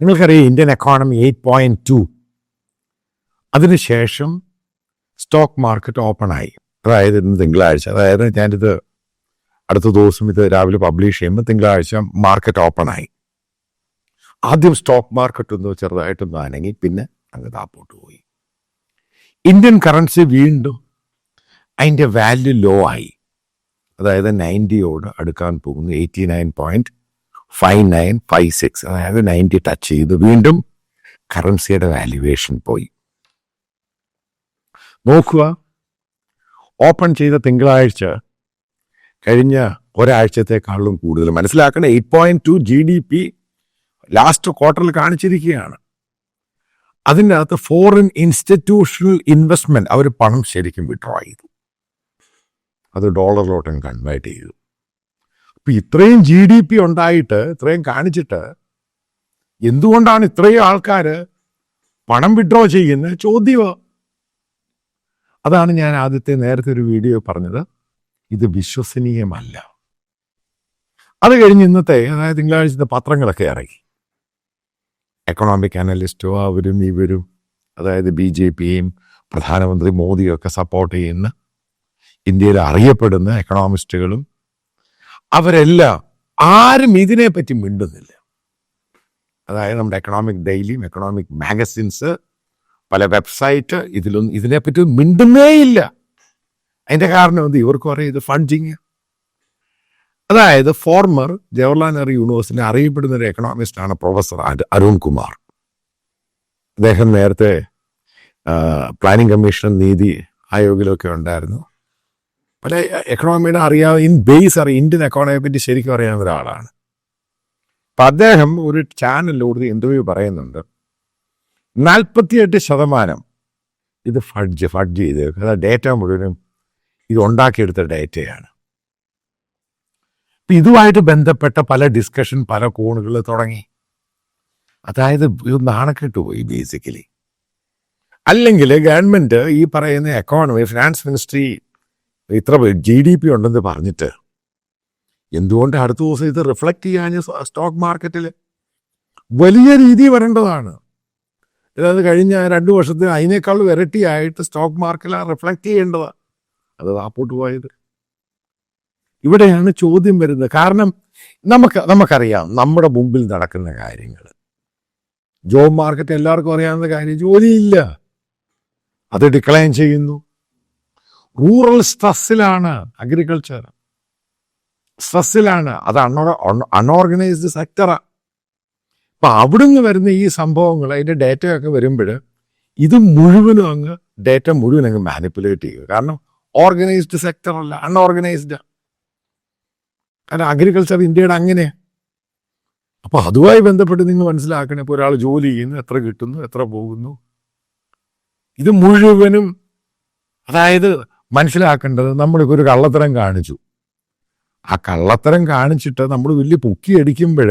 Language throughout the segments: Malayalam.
നിങ്ങൾക്കറിയാം ഇന്ത്യൻ എക്കോണമി 8.2. അതിനുശേഷം സ്റ്റോക്ക് മാർക്കറ്റ് ഓപ്പണായി. അതായത് ഇന്ന് തിങ്കളാഴ്ച, അതായത് ഞാനിത് അടുത്ത ദിവസം ഇത് രാവിലെ പബ്ലിഷ് ചെയ്യുമ്പോൾ തിങ്കളാഴ്ച മാർക്കറ്റ് ഓപ്പണായി. ആദ്യം സ്റ്റോക്ക് മാർക്കറ്റ് ഒന്ന് ചെറുതായിട്ടൊന്ന് അനങ്ങി, പിന്നെ അങ്ങ് താപ്പോട്ട് പോയി. ഇന്ത്യൻ കറൻസി വീണ്ടും അതിൻ്റെ വാല്യൂ ലോ ആയി. അതായത് 90യോട് അടുക്കാൻ പോകുന്നു. 89.5956, അതായത് 90 ടച്ച് ചെയ്തു. വീണ്ടും കറൻസിയുടെ വാല്യുവേഷൻ പോയി. നോക്കുക, ഓപ്പൺ ചെയ്ത തിങ്കളാഴ്ച കഴിഞ്ഞ ഒരാഴ്ചത്തെക്കാളും കൂടുതൽ. മനസ്സിലാക്കണം, 8.2 GDP ലാസ്റ്റ് ക്വാർട്ടറിൽ കാണിച്ചിരിക്കുകയാണ്. അതിൻ്റെ അകത്ത് ഫോറിൻ ഇൻസ്റ്റിറ്റ്യൂഷണൽ ഇൻവെസ്റ്റ്മെന്റ് അവർ പണം ശരിക്കും വിഡ്രോ ചെയ്തു. അത് ഡോളറിലോട്ടും കൺവേർട്ട് ചെയ്തു. അപ്പം ഇത്രയും GDP ഉണ്ടായിട്ട്, ഇത്രയും കാണിച്ചിട്ട് എന്തുകൊണ്ടാണ് ഇത്രയും ആൾക്കാർ പണം വിഡ്രോ ചെയ്യുന്നത് ചോദ്യമോ? അതാണ് ഞാൻ നേരത്തെ ഒരു വീഡിയോ പറഞ്ഞത്, ഇത് വിശ്വസനീയമല്ല. അത് കഴിഞ്ഞ് ഇന്നത്തെ, അതായത് തിങ്കളാഴ്ചത്തെ പത്രങ്ങളൊക്കെ ഇറങ്ങി. എക്കണോമിക് അനലിസ്റ്റോ അവരും ഇവരും, അതായത് BJPയും പ്രധാനമന്ത്രി മോദിയും ഒക്കെ സപ്പോർട്ട് ചെയ്യുന്ന ഇന്ത്യയിൽ അറിയപ്പെടുന്ന എക്കണോമിസ്റ്റുകളും അവരെല്ലാം ആരും ഇതിനെപ്പറ്റി മിണ്ടുന്നില്ല. അതായത് നമ്മുടെ എക്കണോമിക് ഡെയിലിയും എക്കണോമിക് മാഗസിൻസ്, പല വെബ്സൈറ്റ് ഇതിനെപ്പറ്റി മിണ്ടുന്നേയില്ല. അതിൻ്റെ കാരണം എന്ത്? ഇവർക്ക് പറയും ഇത് ഫണ്ടിങ്. അതായത് ഫോർമർ ജവഹർലാൽ നെഹ്റു യൂണിവേഴ്സിറ്റി അറിയപ്പെടുന്ന ഒരു എക്കണോമിസ്റ്റാണ് പ്രൊഫസർ അരുൺ കുമാർ. അദ്ദേഹം നേരത്തെ പ്ലാനിംഗ് കമ്മീഷൻ, നീതി ആയോഗിലൊക്കെ ഉണ്ടായിരുന്നു. പല എക്കണോമിയുടെ ഇന്ത്യൻ എക്കോണമിയെ പറ്റി ശരിക്കും അറിയാവുന്ന ഒരാളാണ്. അപ്പം അദ്ദേഹം ഒരു ചാനലിലൂടെ ഇന്റർവ്യൂ പറയുന്നുണ്ട്, 48% ഇത് ഫഡ്ജ് ചെയ്ത്, അതായത് ഡേറ്റ മുഴുവനും ഇത് ഉണ്ടാക്കിയെടുത്ത ഡേറ്റയാണ്. അപ്പം ഇതുമായിട്ട് ബന്ധപ്പെട്ട പല ഡിസ്കഷൻ, പല കോണുകൾ തുടങ്ങി. അതായത് നാണക്കെട്ട് പോയി ബേസിക്കലി. അല്ലെങ്കിൽ ഗവൺമെന്റ് ഈ പറയുന്ന എക്കോണമി, ഫിനാൻസ് മിനിസ്ട്രി ഇത്ര GDP ഉണ്ടെന്ന് പറഞ്ഞിട്ട് എന്തുകൊണ്ട് അടുത്ത ദിവസം ഇത് റിഫ്ലക്ട് ചെയ്യാൻ സ്റ്റോക്ക് മാർക്കറ്റിൽ വലിയ രീതിയിൽ വരേണ്ടതാണ്. അതായത് കഴിഞ്ഞ 2 വർഷത്തിൽ അതിനേക്കാൾ ഇരട്ടിയായിട്ട് സ്റ്റോക്ക് മാർക്കറ്റിൽ റിഫ്ലക്ട് ചെയ്യേണ്ടതാണ്. അത് താപ്പോട്ട് പോയത്. ഇവിടെയാണ് ചോദ്യം വരുന്നത്. കാരണം നമുക്കറിയാം നമ്മുടെ മുമ്പിൽ നടക്കുന്ന കാര്യങ്ങൾ. ജോബ് മാർക്കറ്റ് എല്ലാവർക്കും അറിയാവുന്ന കാര്യം, ജോലിയില്ല, അത് ഡിക്ലൈൻ ചെയ്യുന്നു. റൂറൽ സ്ട്രെസ്സിലാണ്, അഗ്രികൾച്ചർ സ്ട്രെസ്സിലാണ്, അത് അൺഓർഗനൈസ്ഡ് സെക്ടറാണ്. അപ്പം അവിടുന്ന് വരുന്ന ഈ സംഭവങ്ങൾ, അതിൻ്റെ ഡേറ്റയൊക്കെ വരുമ്പോൾ ഇത് മുഴുവനും ഡേറ്റ മുഴുവൻ മാനിപ്പുലേറ്റ് ചെയ്യുക. കാരണം ഓർഗനൈസ്ഡ് സെക്ടർ അല്ല, അൺഓർഗനൈസ്ഡ്. കാരണം അഗ്രികൾച്ചർ ഇന്ത്യയുടെ അങ്ങനെയാണ്. അപ്പോൾ അതുമായി ബന്ധപ്പെട്ട് നിങ്ങൾ മനസ്സിലാക്കണം, ഇപ്പോൾ ഒരാൾ ജോലി ചെയ്യുന്നു, എത്ര കിട്ടുന്നു, എത്ര പോകുന്നു, ഇത് മുഴുവനും. അതായത് മനസ്സിലാക്കേണ്ടത്, നമ്മളിപ്പോൾ ഒരു കള്ളത്തരം കാണിച്ചു, ആ കള്ളത്തരം കാണിച്ചിട്ട് നമ്മൾ വലിയ പൊക്കി അടിക്കുമ്പോൾ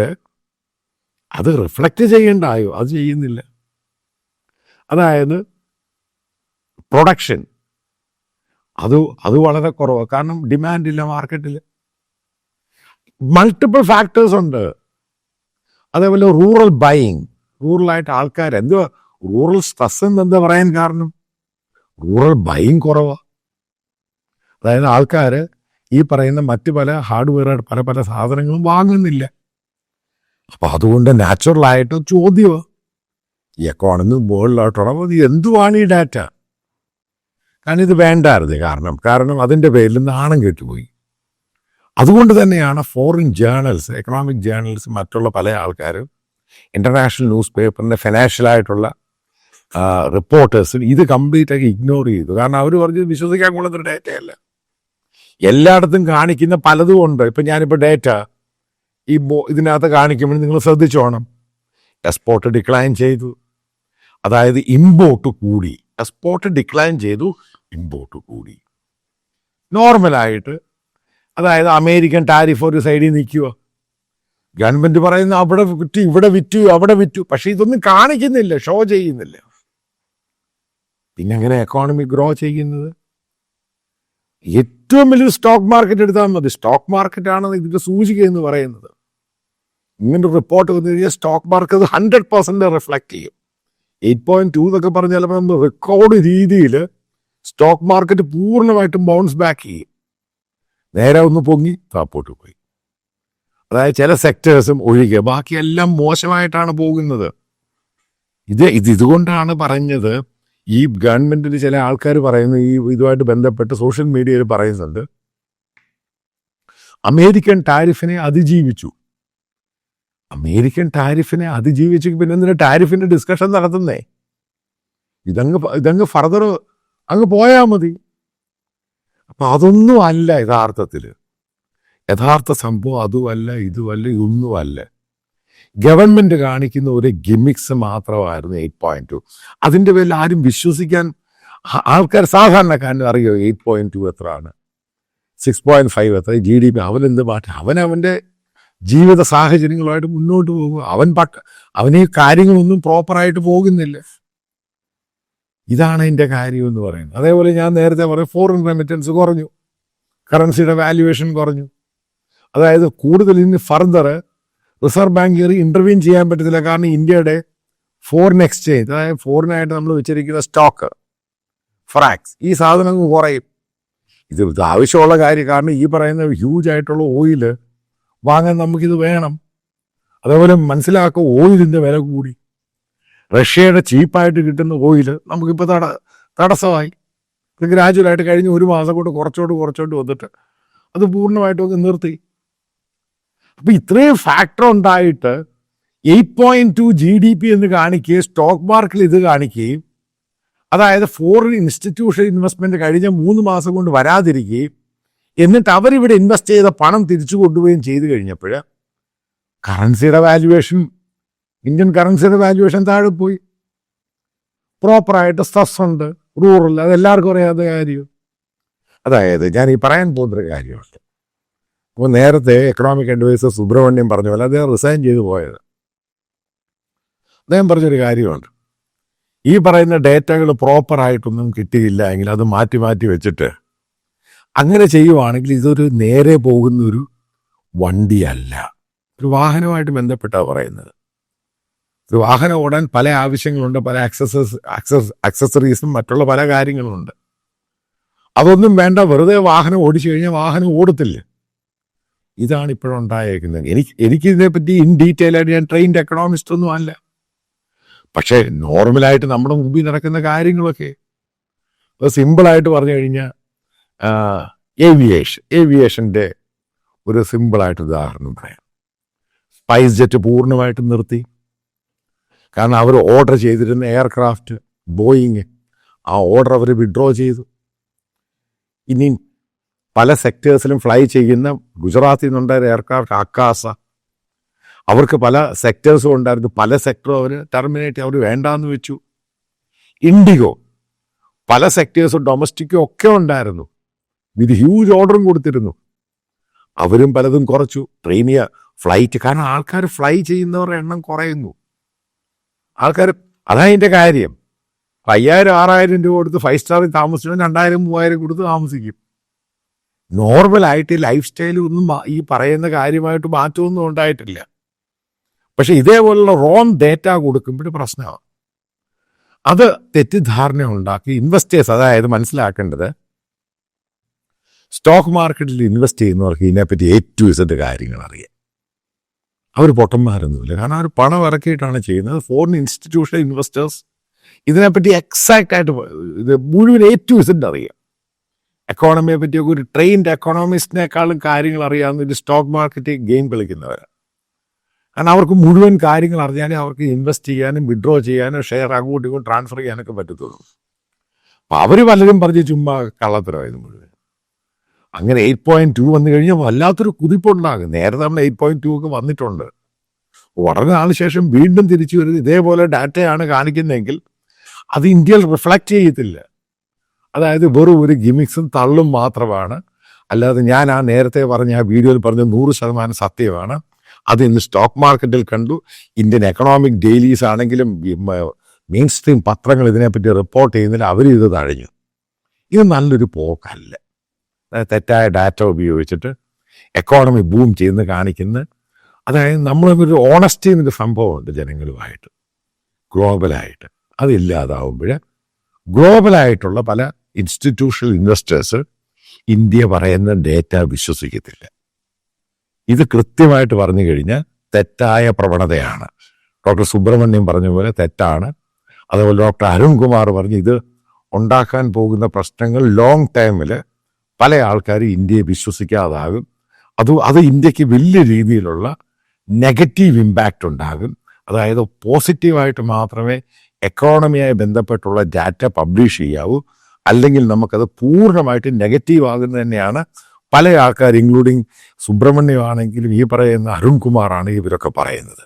അത് റിഫ്ലക്റ്റ് ചെയ്യേണ്ടായോ? അത് ചെയ്യുന്നില്ല. അതായത് പ്രൊഡക്ഷൻ അത് വളരെ കുറവാണ്. കാരണം ഡിമാൻഡില്ല മാർക്കറ്റിൽ. മൾട്ടിപ്പിൾ ഫാക്ടേഴ്സ് ഉണ്ട്. അതേപോലെ റൂറൽ ബൈയിങ്, റൂറലായിട്ട് ആൾക്കാർ എന്തുവാ റൂറൽ സ്ട്രെസ് എന്താ പറയാൻ കാരണം? റൂറൽ ബൈയിങ് കുറവാണ്. അതായത് ആൾക്കാർ ഈ പറയുന്ന മറ്റ് പല ഹാർഡ്വെയർ, പല സാധനങ്ങളും വാങ്ങുന്നില്ല. അപ്പം അതുകൊണ്ട് നാച്ചുറലായിട്ട് ചോദ്യമാണ്, ഈ എക്കോണമി മുകളിലോട്ടുള്ള എന്തുവാണ് ഈ ഡാറ്റ? കാരണം ഇത് വേണ്ടായിരുന്നു. കാരണം അതിൻ്റെ പേരിൽ നാണം കെട്ടുപോയി. അതുകൊണ്ട് തന്നെയാണ് ഫോറിൻ ജേർണൽസ്, എക്കണോമിക് ജേർണൽസ്, മറ്റുള്ള പല ആൾക്കാരും, ഇൻ്റർനാഷണൽ ന്യൂസ് പേപ്പറിൻ്റെ ഫിനാൻഷ്യലായിട്ടുള്ള റിപ്പോർട്ടേഴ്സും ഇത് കംപ്ലീറ്റായി ഇഗ്നോർ ചെയ്തു. കാരണം അവർ പറഞ്ഞത് വിശ്വസിക്കാൻ കൊള്ളുന്നൊരു ഡേറ്റയല്ല. എല്ലായിടത്തും കാണിക്കുന്ന പലതും ഉണ്ട്. ഇപ്പം ഞാനിപ്പോൾ ഡേറ്റ ഇതിനകത്ത് കാണിക്കുമ്പോൾ നിങ്ങൾ ശ്രദ്ധിച്ചോണം, എക്സ്പോർട്ട് ഡിക്ലൈൻ ചെയ്തു, അതായത് ഇമ്പോർട്ട് കൂടി. എക്സ്പോർട്ട് ഡിക്ലൈൻ ചെയ്തു, ഇമ്പോർട്ട് കൂടി. നോർമലായിട്ട്, അതായത് അമേരിക്കൻ ടാരിഫ് ഒരു സൈഡിൽ നിൽക്കുക, ഗവൺമെൻറ് പറയുന്ന അവിടെ വിറ്റു, ഇവിടെ വിറ്റു, അവിടെ വിറ്റു, പക്ഷേ ഇതൊന്നും കാണിക്കുന്നില്ല, ഷോ ചെയ്യുന്നില്ല. പിന്നെ എങ്ങനെ എക്കോണമി ഗ്രോ ചെയ്യുന്നത്? ഏറ്റവും വലിയ സ്റ്റോക്ക് മാർക്കറ്റ് എടുത്താൽ മതി. സ്റ്റോക്ക് മാർക്കറ്റാണ് ഇതിൻ്റെ സൂചിക എന്ന് പറയുന്നത്. ഇങ്ങനെ റിപ്പോർട്ട് വന്നു കഴിഞ്ഞാൽ സ്റ്റോക്ക് മാർക്കറ്റ് 100% റിഫ്ലക്ട് ചെയ്യും. 8.2 എന്നൊക്കെ പറഞ്ഞാൽ നമ്മൾ റെക്കോർഡ് രീതിയിൽ സ്റ്റോക്ക് മാർക്കറ്റ് പൂർണ്ണമായിട്ടും ബൗൺസ് ബാക്ക് ചെയ്യും. നേരെ ഒന്ന് പൊങ്ങി താപ്പോട്ട് പോയി. അതായത് ചില സെക്ടേഴ്സും ഒഴികെ ബാക്കിയെല്ലാം മോശമായിട്ടാണ് പോകുന്നത്. ഇതുകൊണ്ടാണ് പറഞ്ഞത്, ഈ ഗവൺമെന്റിന് ചില ആൾക്കാർ പറയുന്നു, ഈ ഇതുമായിട്ട് ബന്ധപ്പെട്ട് സോഷ്യൽ മീഡിയയിൽ പറയുന്നുണ്ട്, അമേരിക്കൻ ടാരിഫിനെ അതിജീവിച്ചു. അമേരിക്കൻ ടാരിഫിനെ അതിജീവിച്ചു പിന്നെ എന്തിനാ ടാരിഫിന്റെ ഡിസ്കഷൻ നടത്തുന്നേ? ഇതങ്ങ് ഫർദർ അങ്ങ് പോയാൽ മതി. അപ്പൊ അതൊന്നും അല്ല യഥാർത്ഥ സംഭവം. അതുമല്ല, ഇതുമല്ല, ഇതൊന്നുമല്ല. ഗവൺമെന്റ് കാണിക്കുന്ന ഒരു ഗിമിക്സ് മാത്രമായിരുന്നു 8.2. അതിന്റെ പേരിൽ ആരും വിശ്വസിക്കാൻ ആൾക്കാർ സാധാരണക്കാരന് അറിയോ 8.2 എത്രയാണ്, 6.5 എത്ര, GDP. അവനെന്ത് മാറ്റം? അവനവൻ്റെ ജീവിത സാഹചര്യങ്ങളുമായിട്ട് മുന്നോട്ട് പോകും. അവന് ഈ കാര്യങ്ങളൊന്നും പ്രോപ്പറായിട്ട് പോകുന്നില്ല. ഇതാണ് അതിൻ്റെ കാര്യം എന്ന് പറയുന്നത്. അതേപോലെ ഞാൻ നേരത്തെ പറയും, ഫോറിൻ റെമിറ്റൻസ് കുറഞ്ഞു, കറൻസിയുടെ വാല്യുവേഷൻ കുറഞ്ഞു. അതായത് കൂടുതൽ ഇനി ഫർദർ റിസർവ് ബാങ്ക് കയറി ഇന്റർവ്യൂൻ ചെയ്യാൻ പറ്റത്തില്ല. കാരണം ഇന്ത്യയുടെ ഫോറിൻ എക്സ്ചേഞ്ച്, അതായത് ഫോറിനായിട്ട് നമ്മൾ വെച്ചിരിക്കുന്ന സ്റ്റോക്ക്, ഫ്രാക്സ്, ഈ സാധനം കുറയും. ഇത് ആവശ്യമുള്ള കാര്യം. കാരണം ഈ പറയുന്ന ഹ്യൂജ് ആയിട്ടുള്ള ഓയില് വാങ്ങാൻ നമുക്കിത് വേണം. അതേപോലെ മനസ്സിലാക്കുക, ഓയിലിൻ്റെ വില കൂടി. റഷ്യയുടെ ചീപ്പായിട്ട് കിട്ടുന്ന ഓയിൽ നമുക്കിപ്പോൾ തടസ്സമായി. ഇത് ഗ്രാജുവലായിട്ട് കഴിഞ്ഞ ഒരു മാസം കൊണ്ട് കുറച്ചോട്ട് വന്നിട്ട് അത് പൂർണ്ണമായിട്ടൊക്കെ നിർത്തി. അപ്പം ഇത്രയും ഫാക്ടർ ഉണ്ടായിട്ട് 8.2 GDP എന്ന് കാണിക്കുകയും സ്റ്റോക്ക് മാർക്കറ്റിൽ ഇത് കാണിക്കുകയും, അതായത് ഫോറിൻ ഇൻസ്റ്റിറ്റ്യൂഷൻ ഇൻവെസ്റ്റ്മെന്റ് കഴിഞ്ഞ 3 മാസം കൊണ്ട് വരാതിരിക്കുകയും എന്നിട്ട് അവരിവിടെ ഇൻവെസ്റ്റ് ചെയ്ത പണം തിരിച്ചു കൊണ്ടുപോവുകയും ചെയ്തു കഴിഞ്ഞപ്പോൾ കറൻസിയുടെ വാല്യുവേഷൻ, ഇന്ത്യൻ കറൻസിയുടെ വാല്യുവേഷൻ താഴെ പോയി. പ്രോപ്പറായിട്ട് സ്ട്രെസ് ഉണ്ട് റൂറൽ, അതെല്ലാവർക്കും അറിയാത്ത കാര്യം. അതായത് ഞാൻ ഈ പറയാൻ പോകുന്നൊരു കാര്യമുണ്ട്. അപ്പോൾ നേരത്തെ എക്കണോമിക് അഡ്വൈസർ സുബ്രഹ്മണ്യം പറഞ്ഞ പോലെ അദ്ദേഹം റിസൈൻ ചെയ്തു പോയത്. അദ്ദേഹം പറഞ്ഞൊരു കാര്യമുണ്ട്, ഈ പറയുന്ന ഡേറ്റകൾ പ്രോപ്പറായിട്ടൊന്നും കിട്ടിയില്ല എങ്കിൽ അത് മാറ്റി വെച്ചിട്ട് അങ്ങനെ ചെയ്യുവാണെങ്കിൽ ഇതൊരു നേരെ പോകുന്നൊരു വണ്ടിയല്ല, ഒരു വാഹനമായിട്ട് ബന്ധപ്പെട്ടാണ് പറയുന്നത്. ഒരു വാഹനം ഓടാൻ പല ആവശ്യങ്ങളുണ്ട്, പല അക്സസറീസും മറ്റുള്ള പല കാര്യങ്ങളുണ്ട്. അതൊന്നും വേണ്ട, വെറുതെ വാഹനം ഓടിച്ചു കഴിഞ്ഞാൽ വാഹനം ഓടത്തില്ല. ഇതാണ് ഇപ്പോഴുണ്ടായേക്കുന്നത്. എനിക്കിതിനെപ്പറ്റി ഇൻ ഡീറ്റെയിൽ ആയിട്ട് ഞാൻ ട്രെയിൻഡ് എക്കണോമിസ്റ്റ് ഒന്നും അല്ല. പക്ഷേ നോർമലായിട്ട് നമ്മുടെ മുമ്പിൽ നടക്കുന്ന കാര്യങ്ങളൊക്കെ സിമ്പിളായിട്ട് പറഞ്ഞു കഴിഞ്ഞാൽ, ഏവിയേഷൻ്റെ ഒരു സിമ്പിളായിട്ട് ഉദാഹരണം പറയാം. സ്പൈസ് ജെറ്റ് പൂർണ്ണമായിട്ട് നിർത്തി. കാരണം അവർ ഓർഡർ ചെയ്തിരുന്ന എയർക്രാഫ്റ്റ് ബോയിങ്, ആ ഓർഡർ അവർ വിഡ്രോ ചെയ്തു. ഇനി പല സെക്ടേഴ്സിലും ഫ്ലൈ ചെയ്യുന്ന ഗുജറാത്തിൽ നിന്നുണ്ടായ എയർക്രാഫ്റ്റ് ആക്കാസ, അവർക്ക് പല സെക്ടേഴ്സും ഉണ്ടായിരുന്നു. പല സെക്ടറും അവർ ടെർമിനേറ്റ്, അവർ വേണ്ടാന്ന് വെച്ചു. ഇൻഡിഗോ പല സെക്ടേഴ്സും ഡൊമസ്റ്റിക്കും ഒക്കെ ഉണ്ടായിരുന്നു, ഇത് ഹ്യൂജ് ഓർഡറും കൊടുത്തിരുന്നു. അവരും പലതും കുറച്ചു. ട്രെയിനിയ ഫ്ലൈറ്റ്, കാരണം ആൾക്കാർ ഫ്ലൈ ചെയ്യുന്നവരുടെ എണ്ണം കുറയുന്നു. ആൾക്കാർ, അതാ അതിൻ്റെ കാര്യം. 5000-6000 രൂപ കൊടുത്ത് 5 സ്റ്റാറിൽ താമസിച്ചാൽ 2000-3000 കൊടുത്ത് താമസിക്കും. നോർമലായിട്ട് ലൈഫ് സ്റ്റൈലൊന്നും ഈ പറയുന്ന കാര്യമായിട്ട് മാറ്റമൊന്നും ഉണ്ടായിട്ടില്ല. പക്ഷെ ഇതേപോലുള്ള റോങ് ഡേറ്റ കൊടുക്കുമ്പോൾ പ്രശ്നമാണ്. അത് തെറ്റിദ്ധാരണ ഉണ്ടാക്കി ഇൻവെസ്റ്റേഴ്സ്, അതായത് മനസ്സിലാക്കേണ്ടത്, സ്റ്റോക്ക് മാർക്കറ്റിൽ ഇൻവെസ്റ്റ് ചെയ്യുന്നവർക്ക് ഇതിനെപ്പറ്റി A to Z കാര്യങ്ങൾ അറിയാം. അവർ പൊട്ടന്മാരൊന്നുമില്ല, കാരണം അവർ പണം ഇറക്കിയിട്ടാണ് ചെയ്യുന്നത്. ഫോറിൻ ഇൻസ്റ്റിറ്റ്യൂഷണൽ ഇൻവെസ്റ്റേഴ്സ് ഇതിനെപ്പറ്റി എക്സാക്റ്റ് ആയിട്ട് ഇത് മുഴുവൻ A to Z അറിയാം. എക്കോണമിയെ പറ്റിയൊക്കെ ഒരു ട്രെയിൻഡ് എക്കോണമിസ്റ്റിനേക്കാളും കാര്യങ്ങൾ അറിയാവുന്ന ഒരു സ്റ്റോക്ക് മാർക്കറ്റ് ഗെയിം കളിക്കുന്നവരാണ്. കാരണം അവർക്ക് മുഴുവൻ കാര്യങ്ങൾ അറിഞ്ഞാലേ അവർക്ക് ഇൻവെസ്റ്റ് ചെയ്യാനും വിഡ്രോ ചെയ്യാനും ഷെയർ അങ്ങോട്ടും ഇങ്ങോട്ടും ട്രാൻസ്ഫർ ചെയ്യാനൊക്കെ പറ്റത്തുള്ളൂ. അപ്പം അവർ പലരും പറഞ്ഞ് ചുമ്മാ കള്ളത്തരമായത് മുഴുവൻ. അങ്ങനെ 8.2 വന്നു കഴിഞ്ഞാൽ വല്ലാത്തൊരു കുതിപ്പുണ്ടാകും. നേരത്തെ നമ്മൾ 8.2 ഒക്കെ വന്നിട്ടുണ്ട്. വളരെ നാളിന് ശേഷം വീണ്ടും തിരിച്ചു വരുന്നത് ഇതേപോലെ ഡാറ്റയാണ് കാണിക്കുന്നതെങ്കിൽ അത് ഇന്ത്യയിൽ റിഫ്ലക്റ്റ് ചെയ്യത്തില്ല. അതായത് വെറും ഒരു ഗിമിക്സും തള്ളും മാത്രമാണ്. അല്ലാതെ ഞാൻ ആ നേരത്തെ പറഞ്ഞ ആ വീഡിയോയിൽ പറഞ്ഞ 100% സത്യമാണ്. അത് ഇന്ന് സ്റ്റോക്ക് മാർക്കറ്റിൽ കണ്ടു. ഇന്ത്യൻ എക്കണോമിക് ഡെയിലീസ് ആണെങ്കിലും മെയിൻ സ്ട്രീം പത്രങ്ങൾ ഇതിനെപ്പറ്റി റിപ്പോർട്ട് ചെയ്യുന്നതിൽ അവരിത് തഴഞ്ഞു. ഇത് നല്ലൊരു പോക്കല്ല. തെറ്റായ ഡാറ്റ ഉപയോഗിച്ചിട്ട് എക്കോണമി ബൂം ചെയ്യുന്ന കാണിക്കുന്ന അതായത് നമ്മളൊരു ഓണസ്റ്റി എന്നൊരു സംഭവമുണ്ട് ജനങ്ങളുമായിട്ട് ഗ്ലോബലായിട്ട്. അതില്ലാതാവുമ്പോൾ ഗ്ലോബലായിട്ടുള്ള പല ഇൻസ്റ്റിറ്റ്യൂഷണൽ ഇൻവെസ്റ്റേഴ്സ് ഇന്ത്യ പറയുന്ന ഡേറ്റ വിശ്വസിക്കത്തില്ല. ഇത് കൃത്യമായിട്ട് പറഞ്ഞു കഴിഞ്ഞാൽ തെറ്റായ പ്രവണതയാണ്. ഡോക്ടർ സുബ്രഹ്മണ്യം പറഞ്ഞ പോലെ തെറ്റാണ്. അതുപോലെ ഡോക്ടർ അരുൺകുമാർ പറഞ്ഞു ഇത് ഉണ്ടാക്കാൻ പോകുന്ന പ്രശ്നങ്ങൾ ലോങ് ടൈമിൽ പല ആൾക്കാരും ഇന്ത്യയെ വിശ്വസിക്കാതാകും. അത് ഇന്ത്യക്ക് വലിയ രീതിയിലുള്ള നെഗറ്റീവ് ഇമ്പാക്റ്റ് ഉണ്ടാകും. അതായത് പോസിറ്റീവായിട്ട് മാത്രമേ എക്കോണമിയായി ബന്ധപ്പെട്ടുള്ള ഡാറ്റ പബ്ലിഷ് ചെയ്യാവൂ, അല്ലെങ്കിൽ നമുക്കത് പൂർണ്ണമായിട്ട് നെഗറ്റീവ് ആകുന്നത് തന്നെയാണ് പല ആൾക്കാർ ഇൻക്ലൂഡിങ് സുബ്രഹ്മണ്യം ആണെങ്കിലും ഈ പറയുന്ന അരുൺകുമാർ ആണെങ്കിലും ഇവരൊക്കെ പറയുന്നത്.